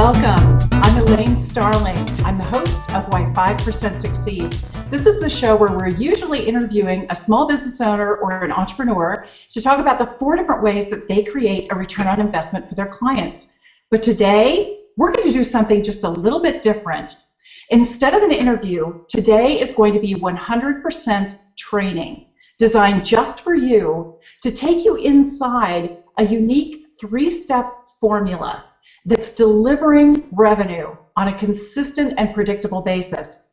Welcome. I'm Elaine Starling. I'm the host of Why 5% Succeed. This is the show where we're usually interviewing a small business owner or an entrepreneur to talk about the 4 different ways that they create a return on investment for their clients. But today, we're going to do something just a little bit different. Instead of an interview, today is going to be 100% training designed just for you to take you inside a unique 3-step formula that's delivering revenue on a consistent and predictable basis.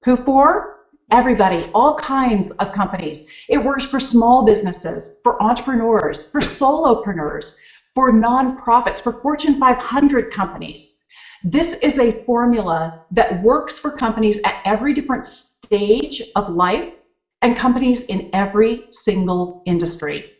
Who for? Everybody, all kinds of companies. It works for small businesses, for entrepreneurs, for solopreneurs, for nonprofits, for Fortune 500 companies. This is a formula that works for companies at every different stage of life and companies in every single industry.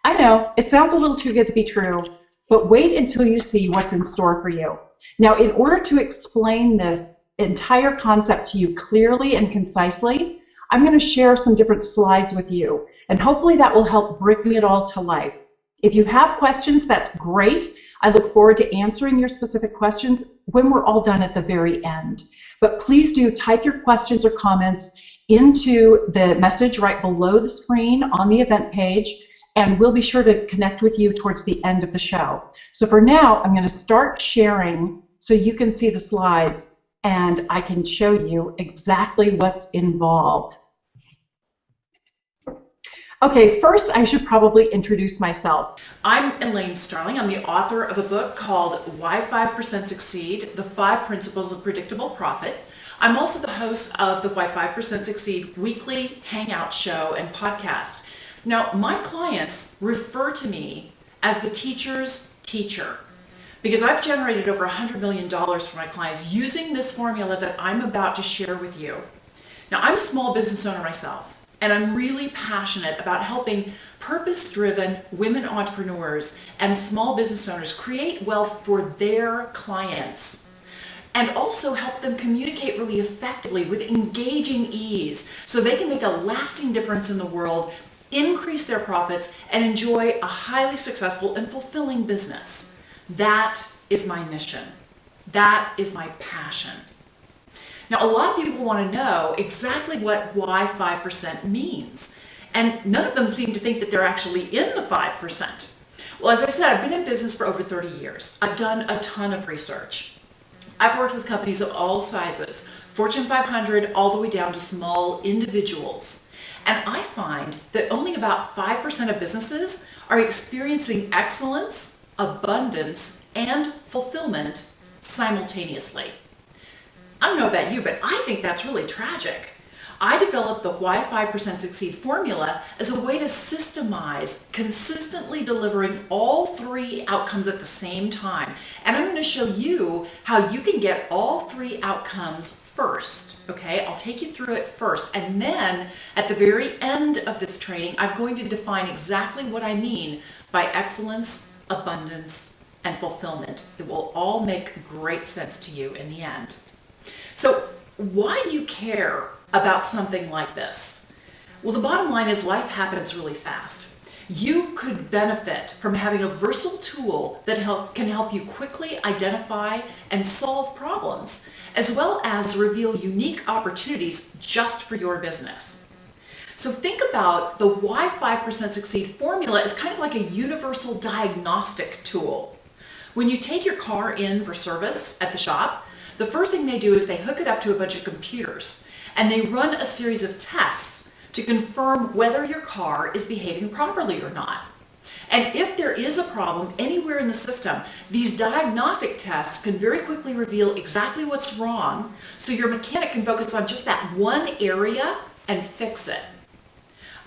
I know, it sounds a little too good to be true, but wait until you see what's in store for you. Now, in order to explain this entire concept to you clearly and concisely, I'm going to share some different slides with you, and hopefully that will help bring it all to life. If you have questions, that's great. I look forward to answering your specific questions when we're all done at the very end. But please do type your questions or comments into the message right below the screen on the event page, and we'll be sure to connect with you towards the end of the show. So for now, I'm going to start sharing so you can see the slides and I can show you exactly what's involved. Okay, first I should probably introduce myself. I'm Elaine Starling. I'm the author of a book called Why 5% Succeed, The 5 Principles of Predictable Profit. I'm also the host of the Why 5% Succeed weekly hangout show and podcast. Now, my clients refer to me as the teacher's teacher because I've generated over $100 million for my clients using this formula that I'm about to share with you. Now, I'm a small business owner myself, and I'm really passionate about helping purpose-driven women entrepreneurs and small business owners create wealth for their clients and also help them communicate really effectively with engaging ease so they can make a lasting difference in the world, increase their profits, and enjoy a highly successful and fulfilling business. That is my mission. That is my passion. Now, a lot of people want to know exactly what Why 5% means, and none of them seem to think that they're actually in the 5%. Well, as I said, I've been in business for over 30 years. I've done a ton of research. I've worked with companies of all sizes, Fortune 500 all the way down to small individuals. And I find that only about 5% of businesses are experiencing excellence, abundance, and fulfillment simultaneously. I don't know about you, but I think that's really tragic. I developed the Why 5% Succeed formula as a way to systemize consistently delivering all 3 outcomes at the same time. And I'm going to show you how you can get all 3 outcomes first. Okay, I'll take you through it first, and then at the very end of this training, I'm going to define exactly what I mean by excellence, abundance, and fulfillment. It will all make great sense to you in the end. So why do you care about something like this? Well, the bottom line is life happens really fast. You could benefit from having a versatile tool that can help you quickly identify and solve problems, as well as reveal unique opportunities just for your business. So think about the Why 5% Succeed formula as kind of like a universal diagnostic tool. When you take your car in for service at the shop, the first thing they do is they hook it up to a bunch of computers and they run a series of tests to confirm whether your car is behaving properly or not. And if there is a problem anywhere in the system, these diagnostic tests can very quickly reveal exactly what's wrong so your mechanic can focus on just that one area and fix it.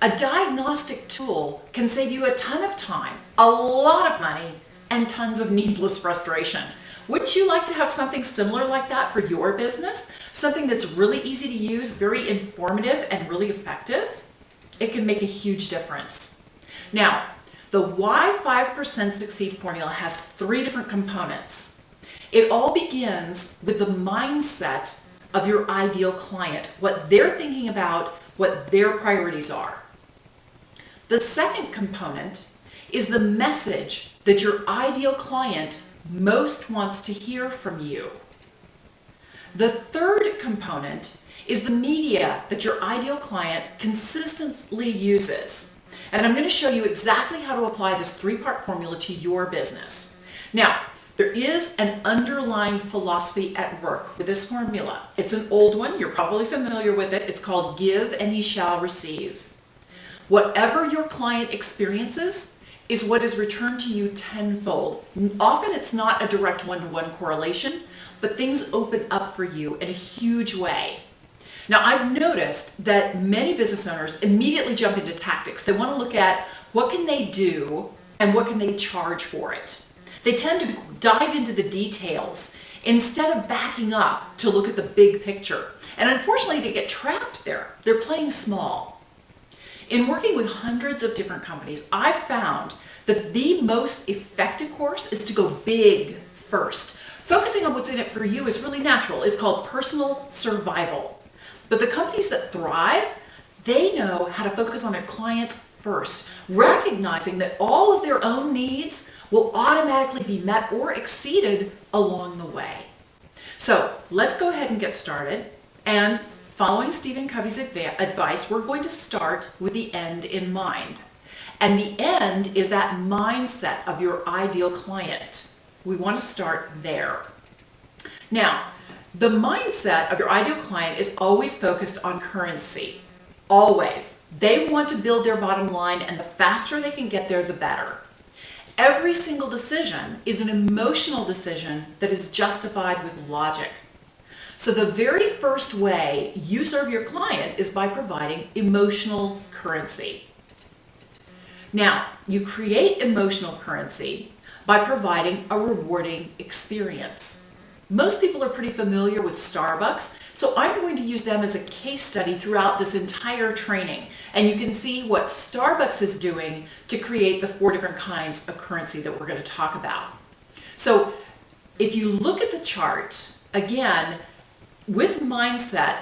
A diagnostic tool can save you a ton of time, a lot of money, and tons of needless frustration. Wouldn't you like to have something similar like that for your business? Something that's really easy to use, very informative, and really effective? It can make a huge difference. Now, the Why 5% Succeed formula has 3 different components. It all begins with the mindset of your ideal client, what they're thinking about, what their priorities are. The second component is the message that your ideal client most wants to hear from you. The third component is the media that your ideal client consistently uses. And I'm going to show you exactly how to apply this three-part formula to your business. Now, there is an underlying philosophy at work with this formula. It's an old one. You're probably familiar with it. It's called give and ye shall receive. Whatever your client experiences is what is returned to you tenfold. Often it's not a direct one-to-one correlation, but things open up for you in a huge way. Now, I've noticed that many business owners immediately jump into tactics. They want to look at what can they do and what can they charge for it. They tend to dive into the details instead of backing up to look at the big picture. And unfortunately, they get trapped there. They're playing small. In working with hundreds of different companies, I've found that the most effective course is to go big first. Focusing on what's in it for you is really natural. It's called personal survival. But the companies that thrive, they know how to focus on their clients first, recognizing that all of their own needs will automatically be met or exceeded along the way. So let's go ahead and get started. And following Stephen Covey's advice, we're going to start with the end in mind. And the end is that mindset of your ideal client. We want to start there. Now, the mindset of your ideal client is always focused on currency. Always. They want to build their bottom line, and the faster they can get there, the better. Every single decision is an emotional decision that is justified with logic. So the very first way you serve your client is by providing emotional currency. Now, you create emotional currency by providing a rewarding experience. Most people are pretty familiar with Starbucks, so I'm going to use them as a case study throughout this entire training. And you can see what Starbucks is doing to create the 4 different kinds of currency that we're going to talk about. So if you look at the chart, again, with mindset,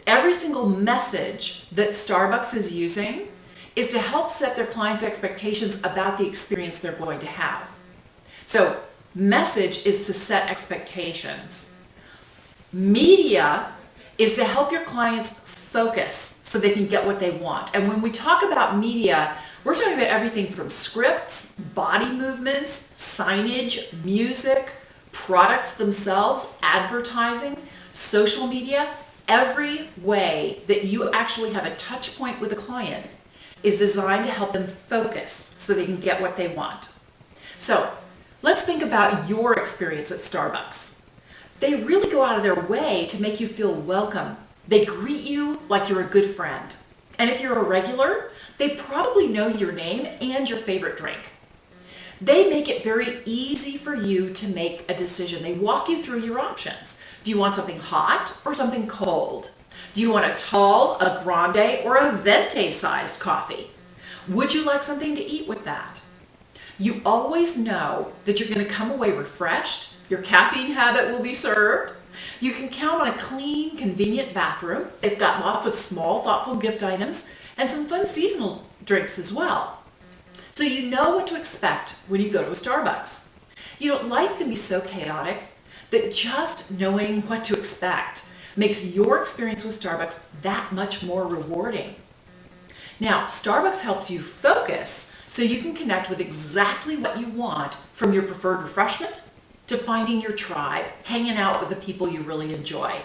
every single message that Starbucks is using is to help set their clients' expectations about the experience they're going to have. So message is to set expectations. Media is to help your clients focus so they can get what they want. And when we talk about media, we're talking about everything from scripts, body movements, signage, music, products themselves, advertising, social media. Every way that you actually have a touch point with a client is designed to help them focus so they can get what they want. So let's think about your experience at Starbucks. They really go out of their way to make you feel welcome. They greet you like you're a good friend. And if you're a regular, they probably know your name and your favorite drink. They make it very easy for you to make a decision. They walk you through your options. Do you want something hot or something cold? Do you want a tall, a grande, or a venti-sized coffee? Would you like something to eat with that? You always know that you're going to come away refreshed. Your caffeine habit will be served. You can count on a clean, convenient bathroom. They've got lots of small, thoughtful gift items and some fun seasonal drinks as well. So you know what to expect when you go to a Starbucks. You know, life can be so chaotic that just knowing what to expect makes your experience with Starbucks that much more rewarding. Now, Starbucks helps you focus so you can connect with exactly what you want, from your preferred refreshment to finding your tribe, hanging out with the people you really enjoy.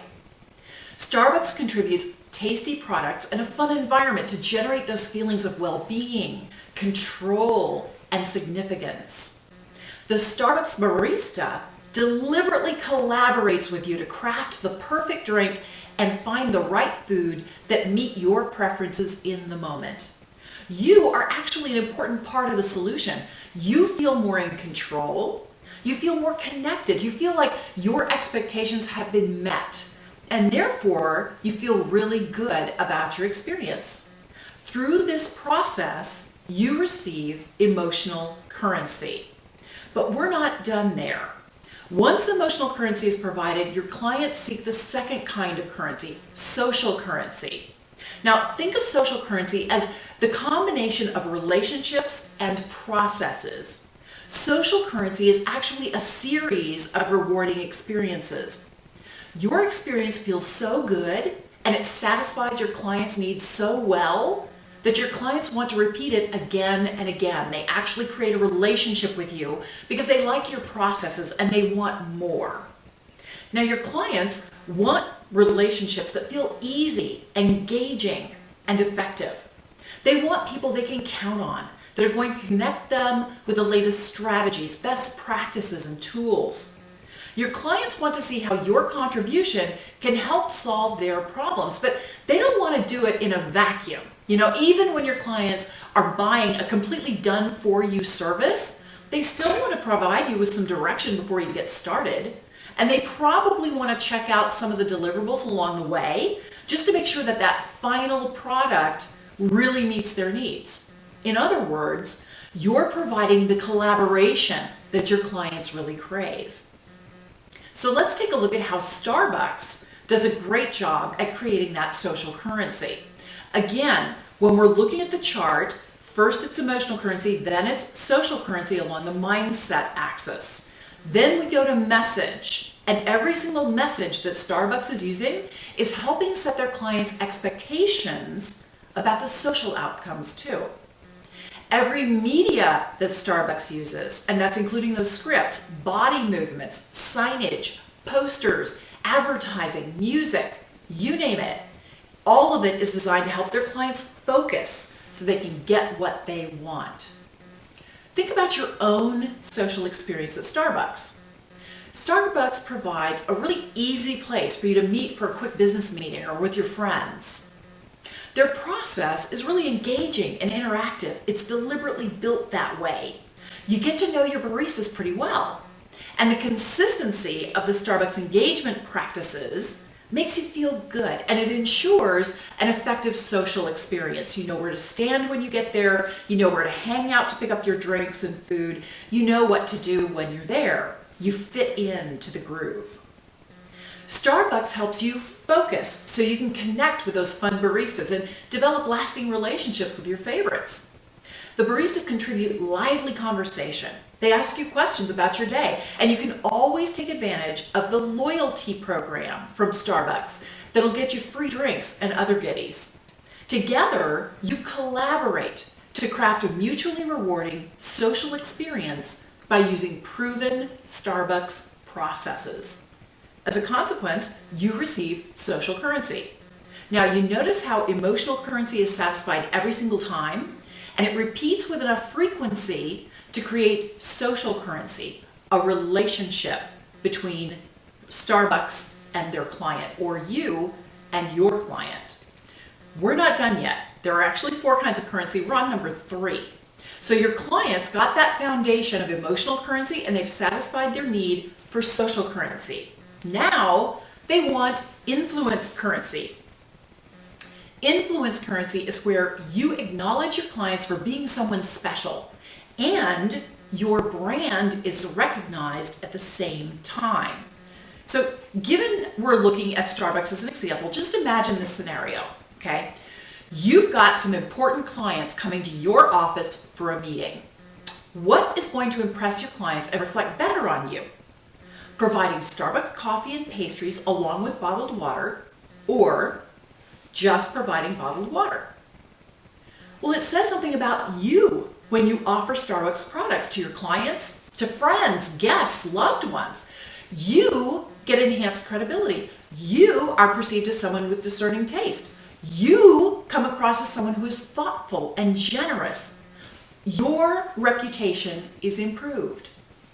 Starbucks contributes tasty products and a fun environment to generate those feelings of well-being, control, and significance. The Starbucks barista deliberately collaborates with you to craft the perfect drink and find the right food that meet your preferences in the moment. You are actually an important part of the solution. You feel more in control. You feel more connected. You feel like your expectations have been met. And therefore, you feel really good about your experience. Through this process, you receive emotional currency. But we're not done there. Once emotional currency is provided, your clients seek the second kind of currency, social currency. Now, think of social currency as the combination of relationships and processes. Social currency is actually a series of rewarding experiences. Your experience feels so good and it satisfies your client's needs so well that your clients want to repeat it again and again. They actually create a relationship with you because they like your processes and they want more. Now, your clients want relationships that feel easy, engaging, and effective. They want people they can count on, that are going to connect them with the latest strategies, best practices, and tools. Your clients want to see how your contribution can help solve their problems, but they don't want to do it in a vacuum. Even when your clients are buying a completely done for you service, they still want to provide you with some direction before you get started. And they probably want to check out some of the deliverables along the way just to make sure that that final product really meets their needs. In other words, you're providing the collaboration that your clients really crave. So let's take a look at how Starbucks does a great job at creating that social currency. Again, when we're looking at the chart, first it's emotional currency, then it's social currency along the mindset axis. Then we go to message, and every single message that Starbucks is using is helping set their clients' expectations about the social outcomes too. Every media that Starbucks uses, and that's including those scripts, body movements, signage, posters, advertising, music, you name it, all of it is designed to help their clients focus so they can get what they want. Think about your own social experience at Starbucks. Starbucks provides a really easy place for you to meet for a quick business meeting or with your friends. Their process is really engaging and interactive. It's deliberately built that way. You get to know your baristas pretty well. And the consistency of the Starbucks engagement practices makes you feel good, and it ensures an effective social experience. You know where to stand when you get there. You know where to hang out to pick up your drinks and food. You know what to do when you're there. You fit into the groove. Starbucks helps you focus so you can connect with those fun baristas and develop lasting relationships with your favorites. The baristas contribute lively conversation. They ask you questions about your day, and you can always take advantage of the loyalty program from Starbucks that'll get you free drinks and other goodies. Together, you collaborate to craft a mutually rewarding social experience by using proven Starbucks processes. As a consequence, you receive social currency. Now, you notice how emotional currency is satisfied every single time, and it repeats with enough frequency to create social currency, a relationship between Starbucks and their client, or you and your client. We're not done yet. There are actually 4 kinds of currency. We're on number 3. So your clients got that foundation of emotional currency and they've satisfied their need for social currency. Now they want influence currency. Influence currency is where you acknowledge your clients for being someone special and your brand is recognized at the same time. So given we're looking at Starbucks as an example, just imagine this scenario, okay? You've got some important clients coming to your office for a meeting. What is going to impress your clients and reflect better on you? Providing Starbucks coffee and pastries along with bottled water, or just providing bottled water? Well, it says something about you when you offer Starbucks products to your clients, to friends, guests, loved ones. You get enhanced credibility. You are perceived as someone with discerning taste. You come across as someone who is thoughtful and generous. Your reputation is improved.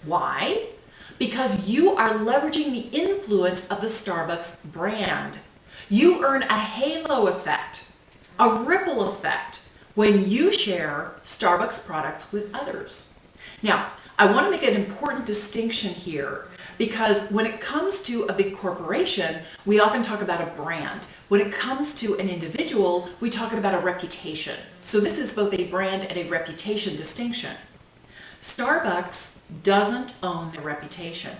Why? Because you are leveraging the influence of the Starbucks brand. You earn a halo effect, a ripple effect, when you share Starbucks products with others. Now, I want to make an important distinction here because when it comes to a big corporation, we often talk about a brand. When it comes to an individual, we talk about a reputation. So this is both a brand and a reputation distinction. Starbucks doesn't own their reputation.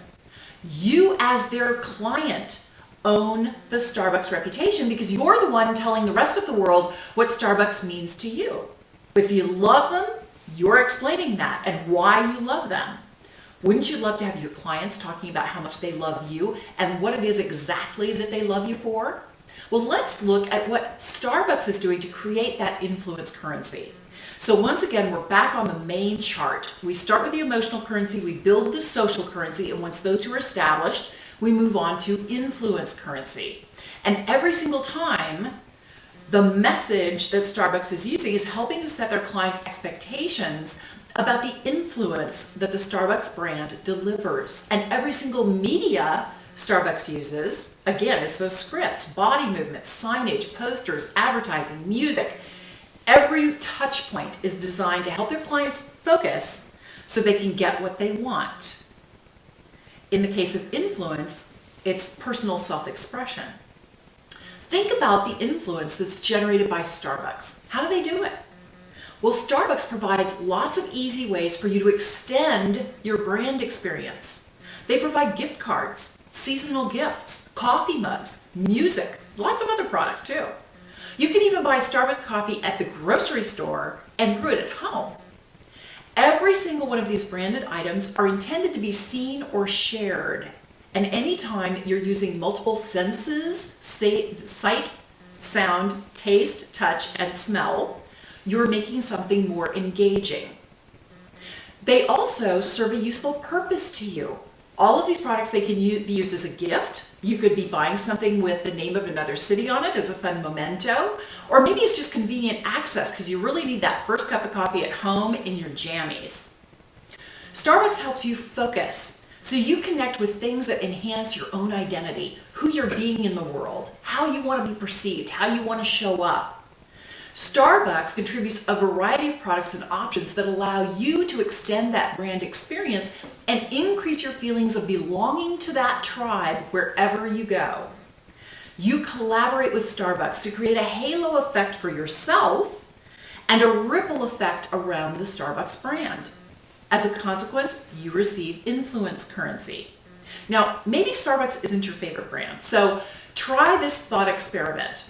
You, as their client, own the Starbucks reputation because you're the one telling the rest of the world what Starbucks means to you. If you love them, You're explaining that and why you love them. Wouldn't you love to have your clients talking about how much they love you and what it is exactly that they love you for? Well, let's look at what Starbucks is doing to create that influence currency. So once again, we're back on the main chart. We start with the emotional currency, we build the social currency, and once those two are established, we move on to influence currency. And every single time, the message that Starbucks is using is helping to set their clients' expectations about the influence that the Starbucks brand delivers. And every single media Starbucks uses, again, it's those scripts, body movements, signage, posters, advertising, music. Every touch point is designed to help their clients focus so they can get what they want. In the case of influence, it's personal self-expression. Think about the influence that's generated by Starbucks. How do they do it? Well, Starbucks provides lots of easy ways for you to extend your brand experience. They provide gift cards, seasonal gifts, coffee mugs, music, lots of other products too. You can even buy Starbucks coffee at the grocery store and brew it at home. Every single one of these branded items are intended to be seen or shared. And anytime you're using multiple senses, sight, sound, taste, touch, and smell, you're making something more engaging. They also serve a useful purpose to you. All of these products, they can be used as a gift. You could be buying something with the name of another city on it as a fun memento, or maybe it's just convenient access because you really need that first cup of coffee at home in your jammies. Starbucks helps you focus so you connect with things that enhance your own identity, who you're being in the world, how you want to be perceived, how you want to show up. Starbucks contributes a variety of products and options that allow you to extend that brand experience and increase your feelings of belonging to that tribe wherever you go. You collaborate with Starbucks to create a halo effect for yourself and a ripple effect around the Starbucks brand. As a consequence, you receive influence currency. Now, maybe Starbucks isn't your favorite brand, so try this thought experiment.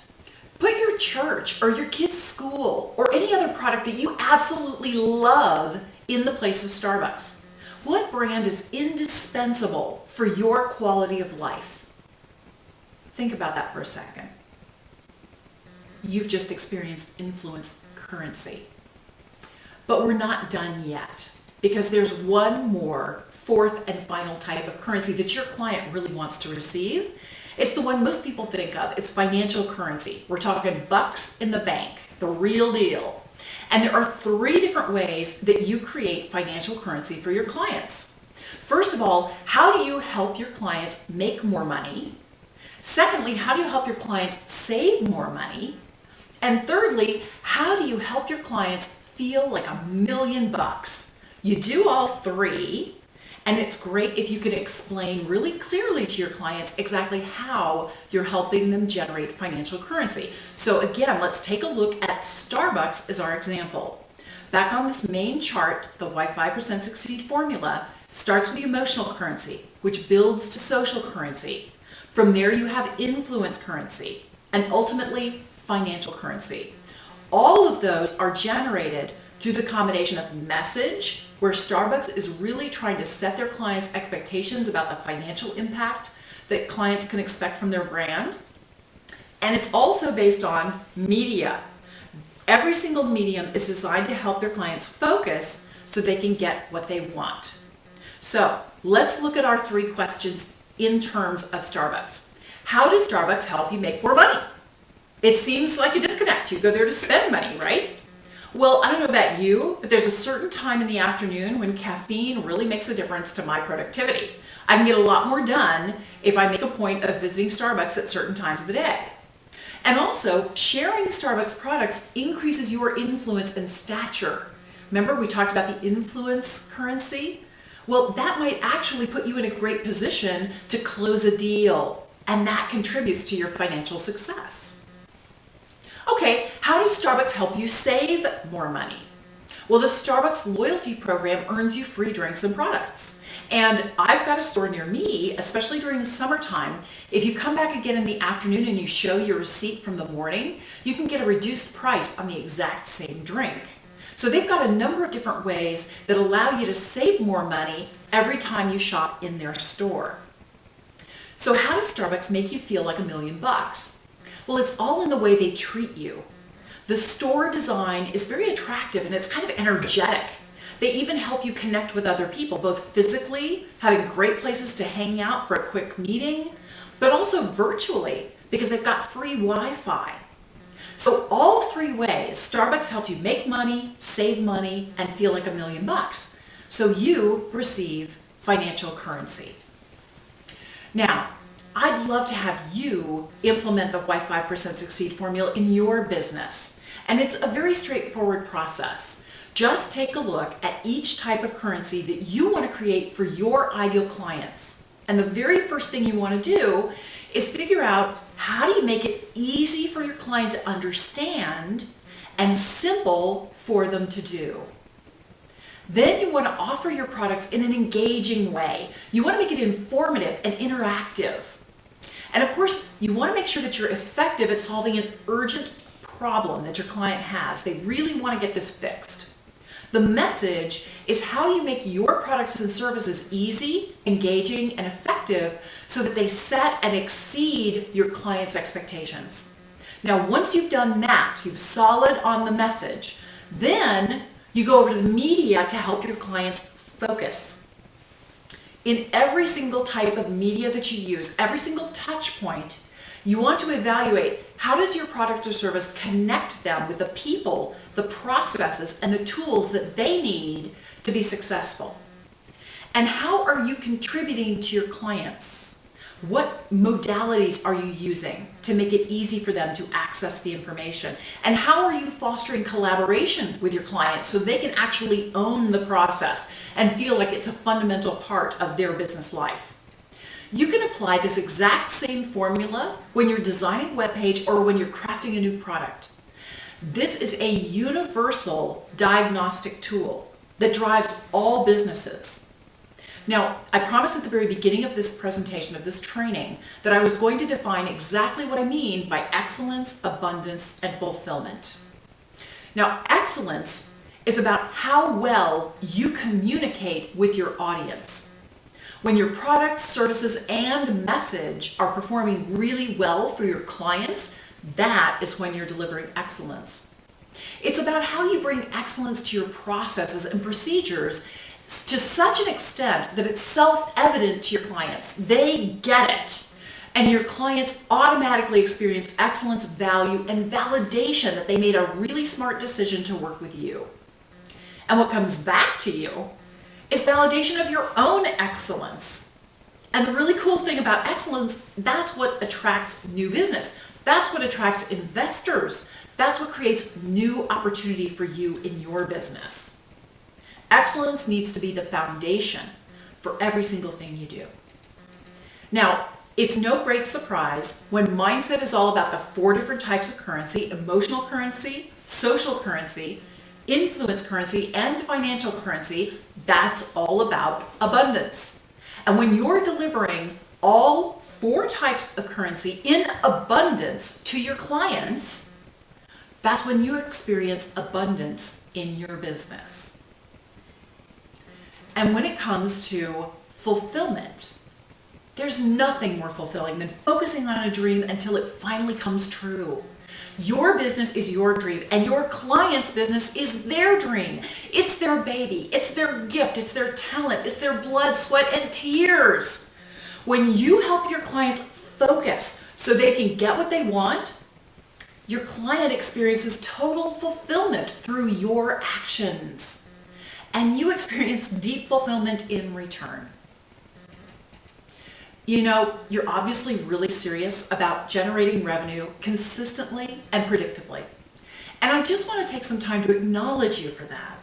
Put your church or your kid's school or any other product that you absolutely love in the place of Starbucks. What brand is indispensable for your quality of life? Think about that for a second. You've just experienced influence currency. But we're not done yet because there's one more, fourth and final type of currency that your client really wants to receive. It's the one most people think of. It's financial currency. We're talking bucks in the bank, the real deal. And there are 3 different ways that you create financial currency for your clients. First of all, how do you help your clients make more money? Secondly, how do you help your clients save more money? And thirdly, how do you help your clients feel like $1,000,000? You do all 3. And it's great if you can explain really clearly to your clients exactly how you're helping them generate financial currency. So again, let's take a look at Starbucks as our example. Back on this main chart, the Why 5% Succeed formula starts with emotional currency, which builds to social currency. From there, you have influence currency and ultimately financial currency. All of those are generated through the combination of message, where Starbucks is really trying to set their clients' expectations about the financial impact that clients can expect from their brand. And it's also based on media. Every single medium is designed to help their clients focus so they can get what they want. So let's look at our 3 questions in terms of Starbucks. How does Starbucks help you make more money? It seems like a disconnect. You go there to spend money, right? Well, I don't know about you, but there's a certain time in the afternoon when caffeine really makes a difference to my productivity. I can get a lot more done if I make a point of visiting Starbucks at certain times of the day. And also, sharing Starbucks products increases your influence and stature. Remember we talked about the influence currency? Well, that might actually put you in a great position to close a deal, and that contributes to your financial success. Okay, how does Starbucks help you save more money? Well, the Starbucks loyalty program earns you free drinks and products. And I've got a store near me, especially during the summertime. If you come back again in the afternoon and you show your receipt from the morning, you can get a reduced price on the exact same drink. So they've got a number of different ways that allow you to save more money every time you shop in their store. So how does Starbucks make you feel like $1,000,000? Well, it's all in the way they treat you. The store design is very attractive and it's kind of energetic. They even help you connect with other people, both physically, having great places to hang out for a quick meeting, but also virtually because they've got free Wi-Fi. So all three ways, Starbucks helps you make money, save money, and feel like $1,000,000. So you receive financial currency. Now, I'd love to have you implement the Why 5% Succeed formula in your business. And it's a very straightforward process. Just take a look at each type of currency that you want to create for your ideal clients. And the very first thing you want to do is figure out how do you make it easy for your client to understand and simple for them to do. Then you want to offer your products in an engaging way. You want to make it informative and interactive. And of course, you want to make sure that you're effective at solving an urgent problem that your client has. They really want to get this fixed. The message is how you make your products and services easy, engaging, and effective so that they set and exceed your client's expectations. Now, once you've done that, you've solid on the message, then you go over to the media to help your clients focus. In every single type of media that you use, every single touch point, you want to evaluate how does your product or service connect them with the people, the processes, and the tools that they need to be successful. And how are you contributing to your clients? What modalities are you using to make it easy for them to access the information? And how are you fostering collaboration with your clients so they can actually own the process and feel like it's a fundamental part of their business life? You can apply this exact same formula when you're designing a web page or when you're crafting a new product. This is a universal diagnostic tool that drives all businesses. Now, I promised at the very beginning of this presentation, of this training, that I was going to define exactly what I mean by excellence, abundance, and fulfillment. Now, excellence is about how well you communicate with your audience. When your products, services, and message are performing really well for your clients, that is when you're delivering excellence. It's about how you bring excellence to your processes and procedures to such an extent that it's self-evident to your clients. They get it. And your clients automatically experience excellence, value, and validation that they made a really smart decision to work with you. And what comes back to you is validation of your own excellence. And the really cool thing about excellence, that's what attracts new business. That's what attracts investors. That's what creates new opportunity for you in your business. Excellence needs to be the foundation for every single thing you do. Now, it's no great surprise when mindset is all about the 4 different types of currency: emotional currency, social currency, influence currency, and financial currency. That's all about abundance. And when you're delivering all 4 types of currency in abundance to your clients, that's when you experience abundance in your business. And when it comes to fulfillment, there's nothing more fulfilling than focusing on a dream until it finally comes true. Your business is your dream, and your client's business is their dream. It's their baby, it's their gift, it's their talent, it's their blood, sweat, and tears. When you help your clients focus so they can get what they want, your client experiences total fulfillment through your actions. And you experience deep fulfillment in return. You know, you're obviously really serious about generating revenue consistently and predictably. And I just want to take some time to acknowledge you for that.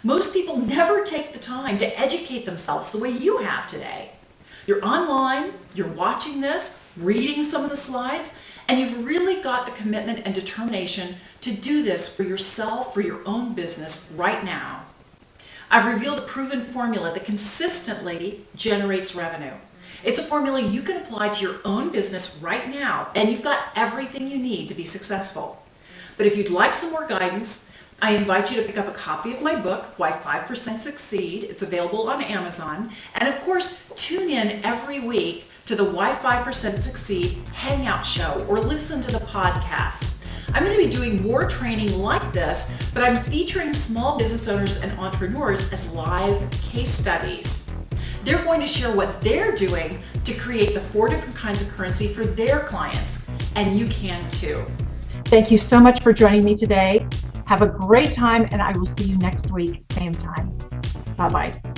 Most people never take the time to educate themselves the way you have today. You're online, you're watching this, reading some of the slides, and you've really got the commitment and determination to do this for yourself, for your own business right now. I've revealed a proven formula that consistently generates revenue. It's a formula you can apply to your own business right now, and you've got everything you need to be successful. But if you'd like some more guidance, I invite you to pick up a copy of my book, Why 5% Succeed. It's available on Amazon. And of course, tune in every week to the Why 5% Succeed Hangout Show or listen to the podcast. I'm going to be doing more training like this, but I'm featuring small business owners and entrepreneurs as live case studies. They're going to share what they're doing to create the 4 different kinds of currency for their clients, and you can too. Thank you so much for joining me today. Have a great time, and I will see you next week, same time. Bye-bye.